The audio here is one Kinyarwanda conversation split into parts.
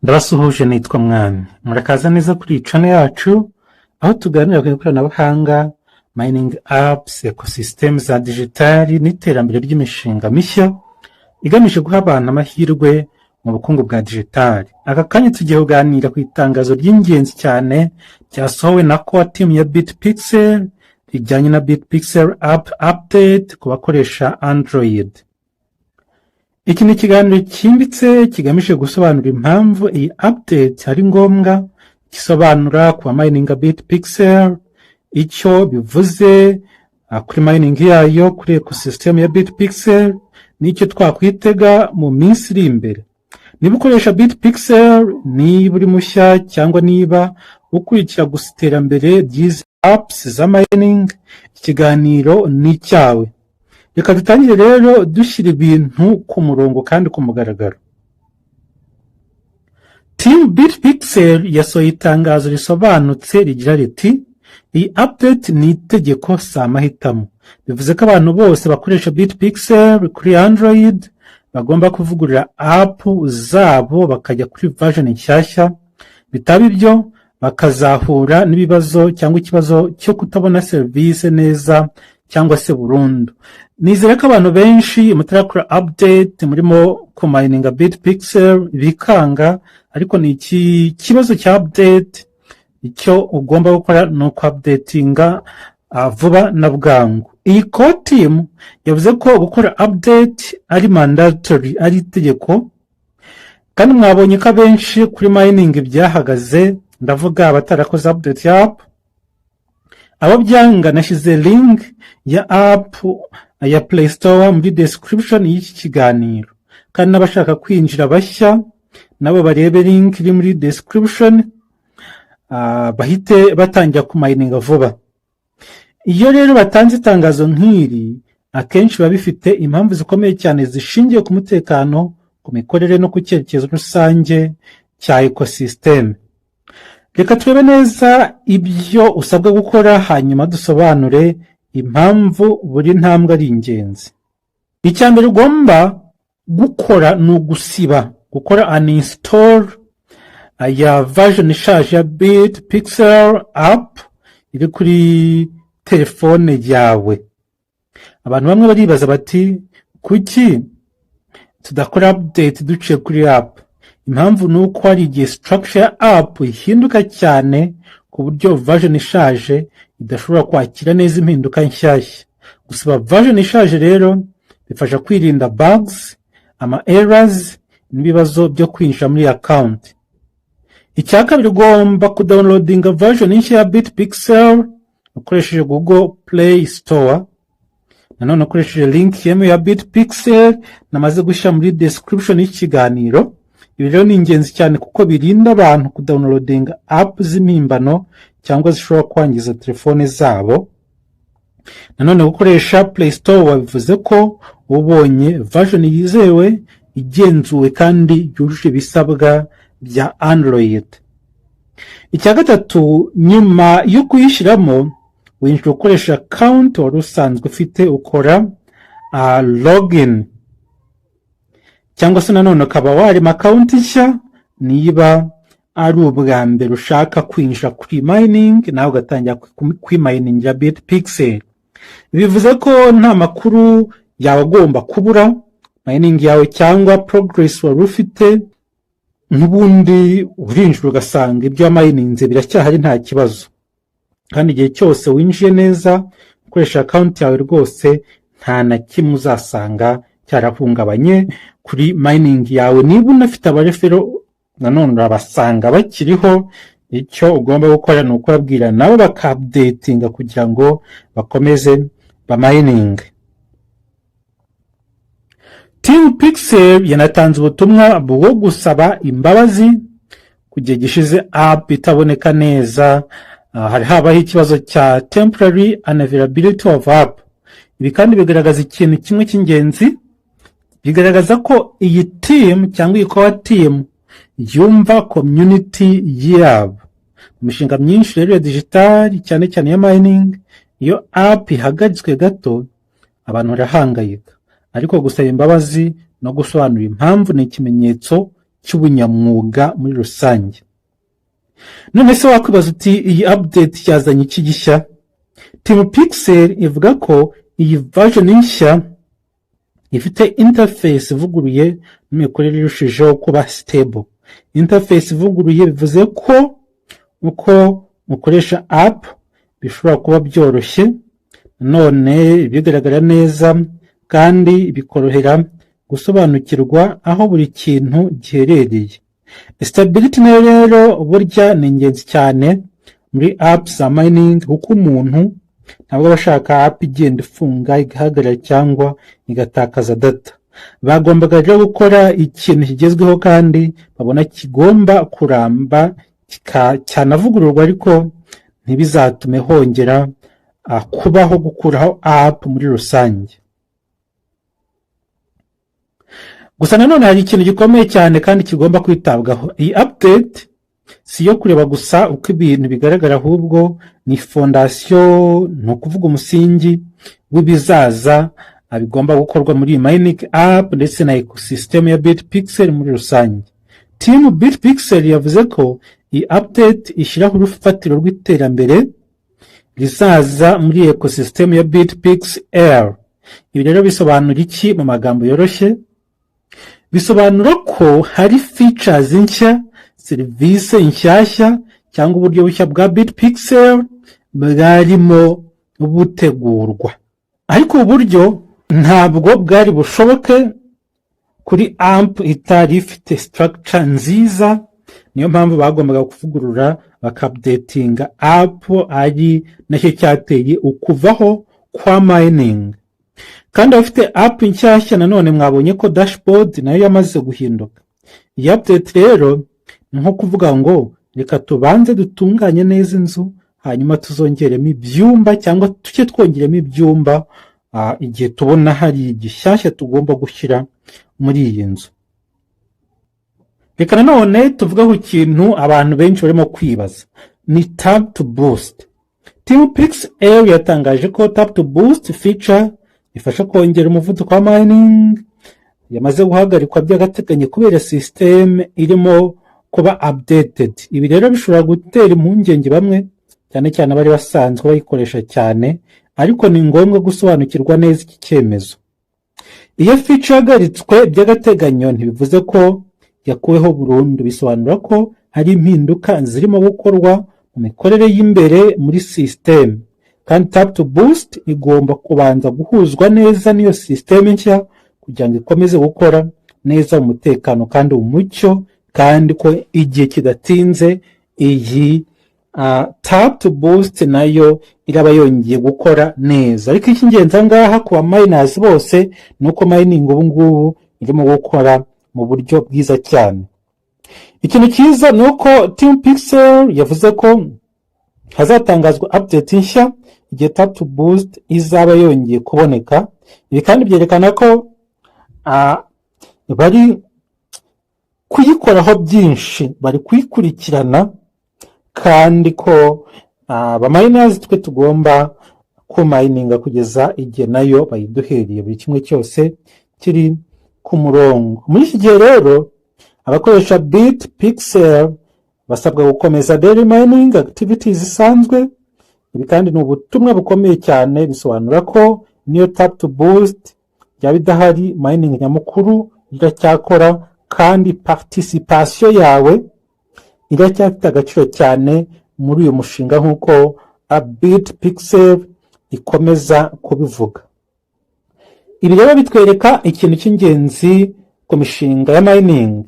Ndabasuhuje nitwa Mwami, murakaza neza kuri iyi channel yacu aho tuganira ku ikoranabuhanga, mining apps, ecosystem za digitali n'iterambere ry'imishinga mishya igamije guha abantu amahirwe mu bukungu bwa digitali. Aka kanya tugiye kuganira ku itangazo ry'ingenzi cyane ryasohowe na core team ya BitPixel rijyanye na BitPixel app update ku bakoresha Android. Iki ni ikiganiro cyimbitse kigamije gusobanura impamvu iyi update ari ngombwa, gisobanura ku mininga BitPixel icyo bivuze kuri mining yayo, kuri ecosystem ya BitPixel n'icyo twakwitega mu minsi iri imbere. Niba ukoresha BitPixel, niba uri mushya cyangwa niba ukurikira gusa iterambere ry'izi apps za mining, ikiganiro ni icyawe. Reka dutangire rero dushyira ibintu ku murongo kandi ku mugaragaro. Team BitPixel yasohoye itangazo risobanutse rigira riti iyi update ni itegeko si amahitamo. Bivuze ko abantu bose bakoresha BitPixel kuri Android bagomba kuvugurura app zabo bakajya kuri version nshyashya, bitaba ibyo bakazahura n'ibibazo cyangwa ikibazo cyo kutabona serivisi neza cyangwa se burundu. Nizere ko abantu benshi mutarakora update murimo kumininga BitPixel bikanga, ariko ni iki kibazo cya update. Icyo ugomba gukora ni uku updatinga vuba na bwangu. Iyi core team yavuze ko gukora update ari mandatory, ari itegeko, kandi mwabonye ko abenshi kuri mining byahagaze. Ndavuga abatarakoze update ya app. Abo byanga nashyize link ya app ya Play Store muri description y'iki kiganiro, kandi n'abashaka kwinjira bashya nabo barebe link iri muri description, bahite batangira kumininga vuba. Iyo rero batanze itangazo nk'iri, akenshi biba bifite impamvu zikomeye cyane zishingiye ku mutekano, ku mikorere no ku cyerekezo rusange cya ecosystem. Reka turebe neza ibyo usabwa gukora, hanyuma dusobanure impamvu buri ntambwe ari ingenzi. Icya mbere ugomba gukora ni ugusiba, gukora uninstall ya version ishaje ya BitPixel app iri kuri telefone yawe. Abantu bamwe baribaza bati kuki tudakora update duciye kuri app? Impamvu ni uko hari igihe structure ya app ihinduka cyane ku buryo version ishaje idashobora kwakira neza impinduka nshyashya. Gusiba version ishaje rero bifasha kwirinda bugs, ama errors n'ibibazo byo kwinjira muri account. Icya kabiri, ugomba kudownloadinga version nshya ya BitPixel ukoresheje Google Play Store. Nanone ukoresheje link yemewe ya BitPixel namaze gushyira muri description y'ikiganiro. Ibi rero ni ingenzi cyane kuko birinda abantu kudownloadinga app z'impimbano cyangwa zishobora kwangiza telefone zabo. Nanone gukoresha Play Store bivuze ko ubonye version yizewe, igenzuwe kandi yujuje ibisabwa bya Android. Icya gatatu, nyuma yo kuyishyiramo winjira ukoresha account wari usanzwe ufite, ukora login, cyangwa se nanone ukaba warema account nshya niba ari ubwa mbere ushaka kwinjira kuri mining, nawe ugatangira kwiminingira BitPixel. Bivuze ko nta makuru yawe agomba kubura, mining yawe cyangwa progress wari ufite n'ubundi urinjira ugasanga ibyo mininze biracyahari nta kibazo. Kandi igihe cyose winjiye neza ukoresha account yawe, rwose nta na kimwe uzasanga cyarahungabanye kuri mining yawe. Niba unafite abarefero nanone urabasanga bakiriho. Icyo ugomba gukora ni ukubabwira nabo bakupdatinga kugira ngo bakomeze bamining. Team Pixel yanatanze ubutumwa bwo gusaba imbabazi ku gihe gishize app itaboneka neza. Hari habaho ikibazo cya temporary unavailability of app. Ibi kandi bigaragaza ikintu kimwe cy'ingenzi, bigaragaza ko iyi team cyangwa iyi core team yumva community yabo. Mu mishinga myinshi rero ya digital cyane cyane ya mining, iyo app ihagaritswe gato abantu barahangayika, ariko gusaba imbabazi no gusobanura impamvu ni ikimenyetso cy'ubunyamwuga muri rusange. None se wakwibaza uti iyi update yazanye iki gishya? Team Pixel ivuga ko iyi version nshya ifite interface ivuguruye n'imikorere irushijeho kuba stable. Interface ivuguruye bivuze ko uko mukoresha app bishobora kuba byoroshye, none bigaragara neza kandi bikorohera gusobanukirwa aho buri kintu giherereye. Stability nayo rero burya ni ingenzi cyane muri apps za mining, kuko umuntu ntabwo bashaka app igenda ifunga igahagarara cyangwa igatakaza data. Bagombaga rero gukora ikintu kigezweho kandi babona kigomba kuramba cyanavugururwa, ariko ntibizatume hongera kubaho gukuraho app muri rusange. Gusa nanone hari ikintu gikomeye cyane kandi kigomba kwitabwaho. Iyi update si yo kureba gusa uko ibintu bigaragara, ahubwo ni fondasiyo, ni ukuvuga umusingi w'ibizaza bigomba gukorwa muri iyi mining app ndetse na ecosystem ya Bitpixel muri rusange. Team Bitpixel yavuze ko iyi update ishyiraho urufatiro rw'iterambere rizaza muri ecosystem ya Bitpixel. Ibi rero bisobanura iki mu magambo yoroshye? Bisobanura ko hari features nshya, serivisi nshyashya cyangwa uburyo bushya bwa Bitpixel bwarimo butegurwa, ariko uburyo ntabwo bwari bushoboke kuri amp itari ifite structure nziza. Niyo mpamvu bagombaga kuvugurura bakupdatinga app, ari nacyo cyateye ukuvaho kwa mining. Kandi abafite app nshyashya nanone mwabonye ko dashboard nayo yamaze guhinduka. Iyi update rero ni nko kuvuga ngo reka tubanze dutunganye neza inzu, hanyuma tuzongeremo ibyumba cyangwa tujye twongeremo ibyumba igihe tubona hari igishyashya tugomba gushyira muri iyi nzu. Reka nanone tuvuga ku kintu abantu benshi barimo kwibaza, ni tap to boost. Team Pixel yatangaje ko tap to boost feature ifasha kongera umuvuduko wa mining yamaze guhagarikwa by'agateganyo kubera system irimo kuba updated. Ibi rero bishobora gutera impungenge bamwe, cyane cyane abari basanzwe bayikoresha cyane, ariko ni ngombwa gusobanukirwa neza iki cyemezo. Iyo feature yagaritswe by'agateganyo ntibivuze ko yakuweho burundu, bisobanura ko hari impinduka zirimo gukorwa mu mikorere y'imbere muri system, kandi tap to boost igomba kubanza guhuzwa neza n'iyo system nshya kugira ngo ikomeze gukora neza umutekano kandi umucyo, kandi ko igihe kidatinze iyi tap to boost nayo iraba yongeye gukora neza. Ariko icy'ingenzi ngaha ku miners bose ni uko mining ubu ngubu irimo gukora mu buryo bwiza cyane. Ikintu cyiza ni uko Team Pixel yavuze ko hazatangazwa update nshya igihe tap to boost izaba yongeye kuboneka. Ibi kandi byerekana ko bari kuyikoraho byinshi, bari kuyikurikirana, kandi ko abaminers twe tugomba kumininga kugeza igihe nayo bayiduhereye, buri kimwe cyose kiri ku murongo. Muri iki gihe rero abakoresha Bitpixel basabwa gukomeza daily mining activities zisanzwe. Ibi kandi ni ubutumwa bukomeye cyane, bisobanura ko niyo tap to boost yaba idahari, mining nyamukuru iracyakora kandi participation yawe iracyafite agaciro cyane muri uyu mushinga nk'uko Bitpixel ikomeza kubivuga. Ibi rero bitwereka ikintu cy'ingenzi ku mishinga ya mining.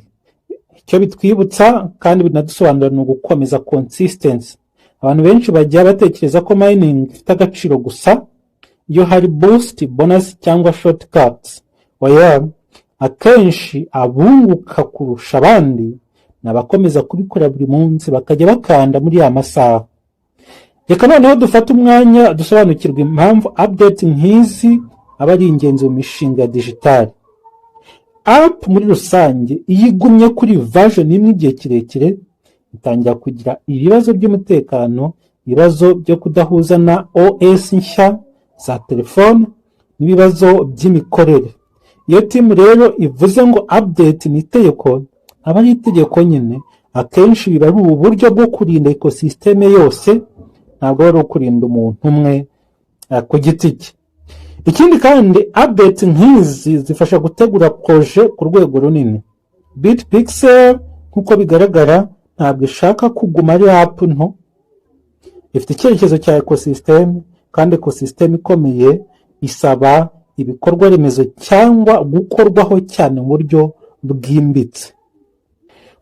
Icyo bitwibutsa kandi binadusobanurira ni ugukomeza consistency. Abantu benshi bajya batekereza ko mining ifite agaciro gusa iyo hari boost, bonus cyangwa shortcuts. Oya, akenshi abunguka kurusha abandi n'abakomeza kubikora buri munsi bakajya bakanda muri ya masaha. Reka noneho dufate umwanya dusobanukirwa impamvu update nk'izi aba ari ingenzi mu mishinga ya digitali. App muri rusange iyo igumye kuri version imwe igihe kirekire itangira kugira ibibazo by'umutekano, ibibazo byo kudahuza na OS nshya za telefone n'ibibazo by'imikorere. Iyo team rero ivuze ngo update ni itegeko, aba ari itegeko nyine, akenshi biba ari uburyo bwo kurinda ekosisiteme yose, ntabwo ari ukurinda umuntu umwe ku giti cye. Ikindi kandi updates nk'izi zifasha gutegura proje ku rwego runini. Bitpixel nk'uko bigaragara ntabwo ishaka kuguma ari app nto, ifite icyerekezo cya ekosisiteme, kandi ekosisiteme ikomeye isaba ibikorwa remezo cyangwa gukorwaho cyane mu buryo bwimbitse.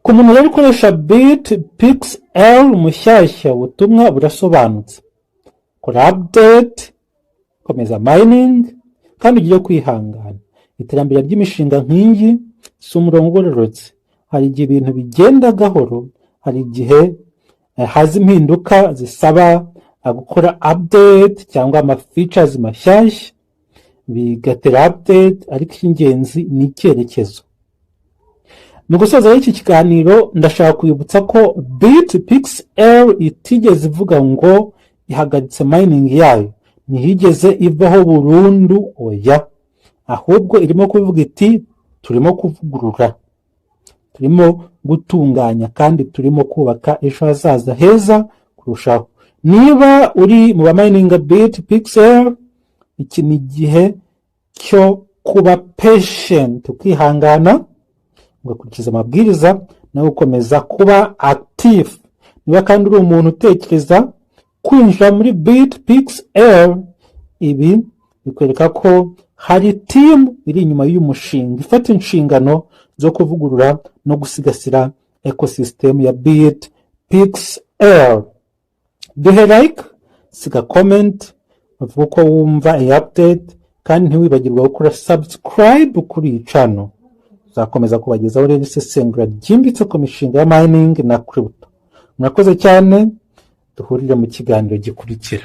Ku muntu rero ukoresha Bitpixel mushyashya, ubutumwa burasobanutse: kora update, komeza mining, kandi ugiye kwihangana. Iterambere ry'imishinga nk'iyi si umurongo ugororotse. Hari igihe ibintu bigenda gahoro, hari igihe haza impinduka zisaba gukora update cyangwa features mashyashya, bigatera update, ariko icy'ingenzi ni icyerekezo. Mu gusoza iki kiganiro ndashaka kwibutsa ko Bitpixel itigeze ivuga ngo ihagaritse mining yayo, ntihigeze ivaho burundu, oya, ahubwo irimo kuvuga iti turimo kuvugurura, turimo gutunganya, kandi turimo kubaka ejo hazaza heza kurushaho. Niba uri mu bamininga Bitpixel, iki ni igihe cyo kuba patient, ukihangana, ugakurikiza amabwiriza, no gukomeza kuba active. Niba kandi uri umuntu utekereza kwinjira muri Bitpixel, ibi bikwereka ko hari team iri inyuma y'umushinga ifata inshingano zo kuvugurura no gusigasira ecosystem ya Bitpixel. Duhe like, siga comment, uvuga ko wumva iyi update, kandi ntiwibagirwe gukora subscribe kuri iyi channel. Uzakomeza kubagezaho rero isesengura ryimbitse ku mishinga ya mining na crypto. Murakoze cyane, duhurire mu kiganiro gikurikira.